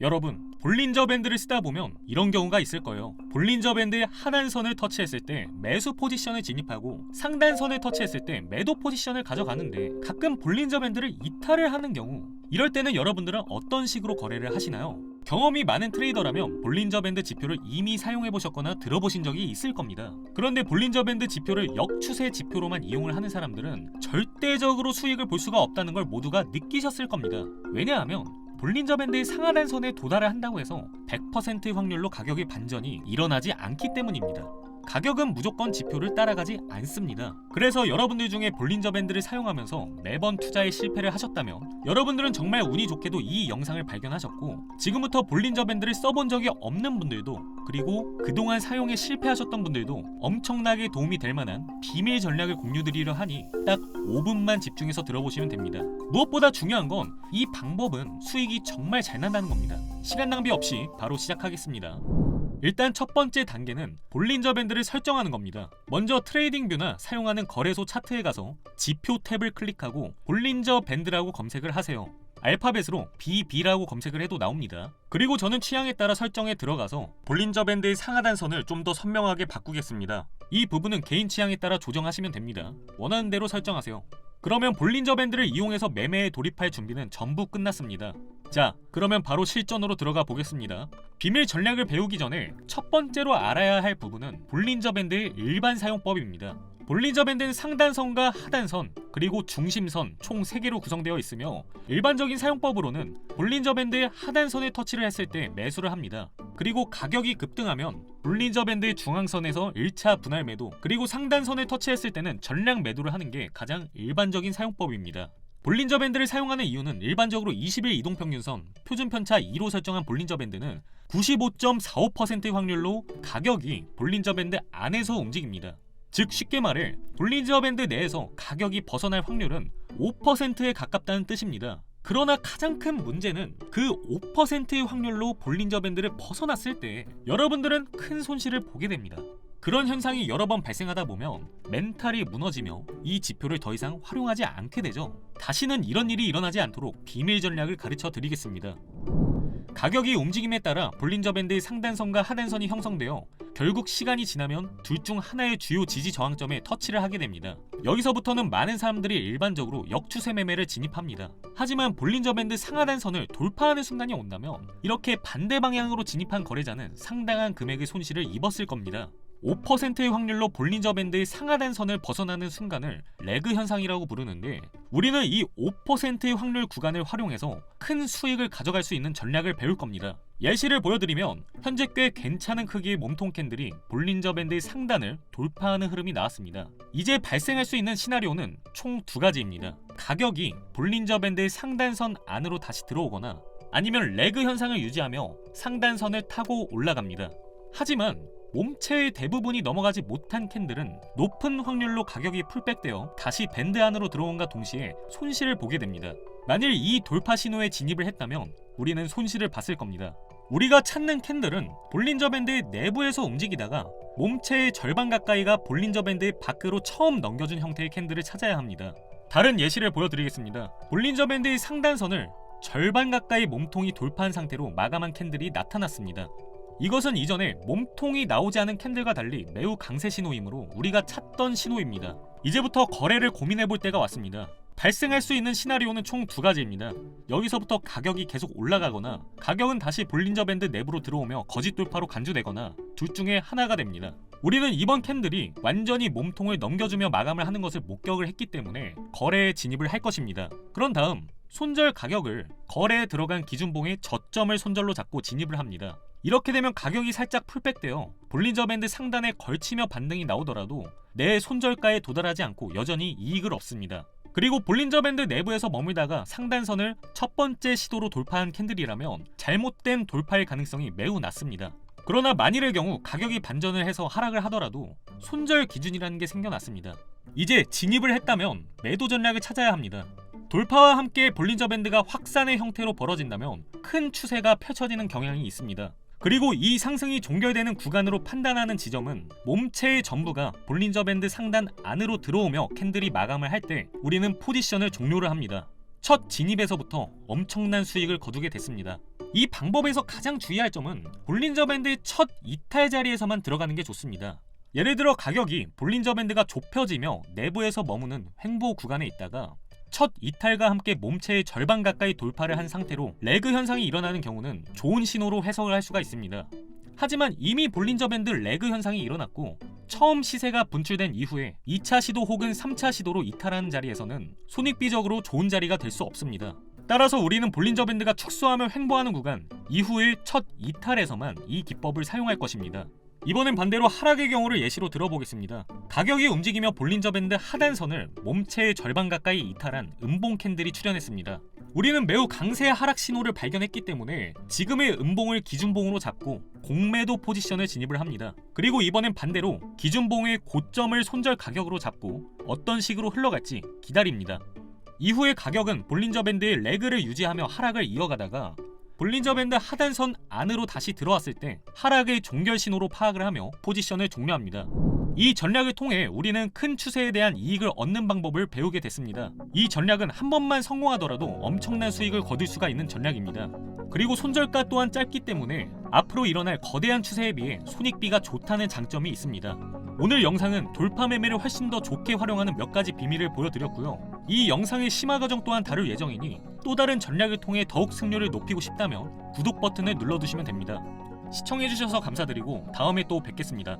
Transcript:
여러분, 볼린저 밴드를 쓰다 보면 이런 경우가 있을 거예요. 볼린저 밴드의 하단선을 터치했을 때 매수 포지션을 진입하고 상단선을 터치했을 때 매도 포지션을 가져가는데 가끔 볼린저 밴드를 이탈을 하는 경우, 이럴 때는 여러분들은 어떤 식으로 거래를 하시나요? 경험이 많은 트레이더라면 볼린저 밴드 지표를 이미 사용해보셨거나 들어보신 적이 있을 겁니다. 그런데 볼린저 밴드 지표를 역추세 지표로만 이용을 하는 사람들은 절대적으로 수익을 볼 수가 없다는 걸 모두가 느끼셨을 겁니다. 왜냐하면 볼린저 밴드의 상하단선에 도달을 한다고 해서 100% 확률로 가격의 반전이 일어나지 않기 때문입니다. 가격은 무조건 지표를 따라가지 않습니다. 그래서 여러분들 중에 볼린저 밴드를 사용하면서 매번 투자에 실패를 하셨다면 여러분들은 정말 운이 좋게도 이 영상을 발견하셨고, 지금부터 볼린저 밴드를 써본 적이 없는 분들도, 그리고 그동안 사용에 실패하셨던 분들도 엄청나게 도움이 될 만한 비밀 전략을 공유드리려 하니 딱 5분만 집중해서 들어보시면 됩니다. 무엇보다 중요한 건 이 방법은 수익이 정말 잘 난다는 겁니다. 시간 낭비 없이 바로 시작하겠습니다. 일단 첫 번째 단계는 볼린저 밴드를 설정하는 겁니다. 먼저 트레이딩뷰나 사용하는 거래소 차트에 가서 지표 탭을 클릭하고 볼린저 밴드라고 검색을 하세요. 알파벳으로 BB라고 검색을 해도 나옵니다. 그리고 저는 취향에 따라 설정에 들어가서 볼린저 밴드의 상하단선을 좀 더 선명하게 바꾸겠습니다. 이 부분은 개인 취향에 따라 조정하시면 됩니다. 원하는 대로 설정하세요. 그러면 볼린저 밴드를 이용해서 매매에 돌입할 준비는 전부 끝났습니다. 자, 그러면 바로 실전으로 들어가 보겠습니다. 비밀 전략을 배우기 전에 첫 번째로 알아야 할 부분은 볼린저 밴드의 일반 사용법입니다. 볼린저 밴드는 상단선과 하단선, 그리고 중심선 총 3개로 구성되어 있으며 일반적인 사용법으로는 볼린저 밴드의 하단선에 터치를 했을 때 매수를 합니다. 그리고 가격이 급등하면 볼린저 밴드의 중앙선에서 1차 분할 매도, 그리고 상단선에 터치했을 때는 전량 매도를 하는 게 가장 일반적인 사용법입니다. 볼린저 밴드를 사용하는 이유는 일반적으로 20일 이동평균선, 표준편차 2로 설정한 볼린저 밴드는 95.45%의 확률로 가격이 볼린저 밴드 안에서 움직입니다. 즉 쉽게 말해 볼린저 밴드 내에서 가격이 벗어날 확률은 5%에 가깝다는 뜻입니다. 그러나 가장 큰 문제는 그 5%의 확률로 볼린저 밴드를 벗어났을 때 여러분들은 큰 손실을 보게 됩니다. 그런 현상이 여러 번 발생하다 보면 멘탈이 무너지며 이 지표를 더 이상 활용하지 않게 되죠. 다시는 이런 일이 일어나지 않도록 비밀 전략을 가르쳐 드리겠습니다. 가격이 움직임에 따라 볼린저 밴드의 상단선과 하단선이 형성되어 결국 시간이 지나면 둘 중 하나의 주요 지지 저항점에 터치를 하게 됩니다. 여기서부터는 많은 사람들이 일반적으로 역추세 매매를 진입합니다. 하지만 볼린저 밴드 상하단선을 돌파하는 순간이 온다면 이렇게 반대 방향으로 진입한 거래자는 상당한 금액의 손실을 입었을 겁니다. 5%의 확률로 볼린저 밴드의 상하단선을 벗어나는 순간을 레그 현상이라고 부르는데, 우리는 이 5%의 확률 구간을 활용해서 큰 수익을 가져갈 수 있는 전략을 배울 겁니다. 예시를 보여드리면 현재 꽤 괜찮은 크기의 몸통 캔들이 볼린저 밴드의 상단을 돌파하는 흐름이 나왔습니다. 이제 발생할 수 있는 시나리오는 총 2가지입니다. 가격이 볼린저 밴드의 상단선 안으로 다시 들어오거나 아니면 레그 현상을 유지하며 상단선을 타고 올라갑니다. 하지만 몸체의 대부분이 넘어가지 못한 캔들은 높은 확률로 가격이 풀백되어 다시 밴드 안으로 들어온과 동시에 손실을 보게 됩니다. 만일 이 돌파 신호에 진입을 했다면 우리는 손실을 봤을 겁니다. 우리가 찾는 캔들은 볼린저 밴드의 내부에서 움직이다가 몸체의 절반 가까이가 볼린저 밴드의 밖으로 처음 넘겨준 형태의 캔들을 찾아야 합니다. 다른 예시를 보여드리겠습니다. 볼린저 밴드의 상단선을 절반 가까이 몸통이 돌파한 상태로 마감한 캔들이 나타났습니다. 이것은 이전에 몸통이 나오지 않은 캔들과 달리 매우 강세 신호이므로 우리가 찾던 신호입니다. 이제부터 거래를 고민해볼 때가 왔습니다. 발생할 수 있는 시나리오는 총 2가지입니다. 여기서부터 가격이 계속 올라가거나 가격은 다시 볼린저 밴드 내부로 들어오며 거짓 돌파로 간주되거나 둘 중에 하나가 됩니다. 우리는 이번 캔들이 완전히 몸통을 넘겨주며 마감을 하는 것을 목격을 했기 때문에 거래에 진입을 할 것입니다. 그런 다음 손절 가격을 거래에 들어간 기준봉의 저점을 손절로 잡고 진입을 합니다. 이렇게 되면 가격이 살짝 풀백되어 볼린저 밴드 상단에 걸치며 반등이 나오더라도 내 손절가에 도달하지 않고 여전히 이익을 얻습니다. 그리고 볼린저 밴드 내부에서 머물다가 상단선을 첫 번째 시도로 돌파한 캔들이라면 잘못된 돌파의 가능성이 매우 낮습니다. 그러나 만일의 경우 가격이 반전을 해서 하락을 하더라도 손절 기준이라는 게 생겨났습니다. 이제 진입을 했다면 매도 전략을 찾아야 합니다. 돌파와 함께 볼린저 밴드가 확산의 형태로 벌어진다면 큰 추세가 펼쳐지는 경향이 있습니다. 그리고 이 상승이 종결되는 구간으로 판단하는 지점은 몸체의 전부가 볼린저 밴드 상단 안으로 들어오며 캔들이 마감을 할 때 우리는 포지션을 종료를 합니다. 첫 진입에서부터 엄청난 수익을 거두게 됐습니다. 이 방법에서 가장 주의할 점은 볼린저 밴드의 첫 이탈 자리에서만 들어가는 게 좋습니다. 예를 들어 가격이 볼린저 밴드가 좁혀지며 내부에서 머무는 횡보 구간에 있다가 첫 이탈과 함께 몸체의 절반 가까이 돌파를 한 상태로 레그 현상이 일어나는 경우는 좋은 신호로 해석을 할 수가 있습니다. 하지만 이미 볼린저 밴드 레그 현상이 일어났고 처음 시세가 분출된 이후에 2차 시도 혹은 3차 시도로 이탈하는 자리에서는 손익비적으로 좋은 자리가 될 수 없습니다. 따라서 우리는 볼린저 밴드가 축소하며 횡보하는 구간 이후의 첫 이탈에서만 이 기법을 사용할 것입니다. 이번엔 반대로 하락의 경우를 예시로 들어보겠습니다. 가격이 움직이며 볼린저 밴드 하단선을 몸체의 절반 가까이 이탈한 음봉 캔들이 출현했습니다. 우리는 매우 강세 하락 신호를 발견했기 때문에 지금의 음봉을 기준봉으로 잡고 공매도 포지션을 진입을 합니다. 그리고 이번엔 반대로 기준봉의 고점을 손절 가격으로 잡고 어떤 식으로 흘러갈지 기다립니다. 이후에 가격은 볼린저 밴드의 레그를 유지하며 하락을 이어가다가 볼린저 밴드 하단선 안으로 다시 들어왔을 때 하락의 종결 신호로 파악을 하며 포지션을 종료합니다. 이 전략을 통해 우리는 큰 추세에 대한 이익을 얻는 방법을 배우게 됐습니다. 이 전략은 한 번만 성공하더라도 엄청난 수익을 거둘 수가 있는 전략입니다. 그리고 손절가 또한 짧기 때문에 앞으로 일어날 거대한 추세에 비해 손익비가 좋다는 장점이 있습니다. 오늘 영상은 돌파 매매를 훨씬 더 좋게 활용하는 몇 가지 비밀을 보여드렸고요. 이 영상의 심화 과정 또한 다룰 예정이니 또 다른 전략을 통해 더욱 승률을 높이고 싶다면 구독 버튼을 눌러두시면 됩니다. 시청해주셔서 감사드리고 다음에 또 뵙겠습니다.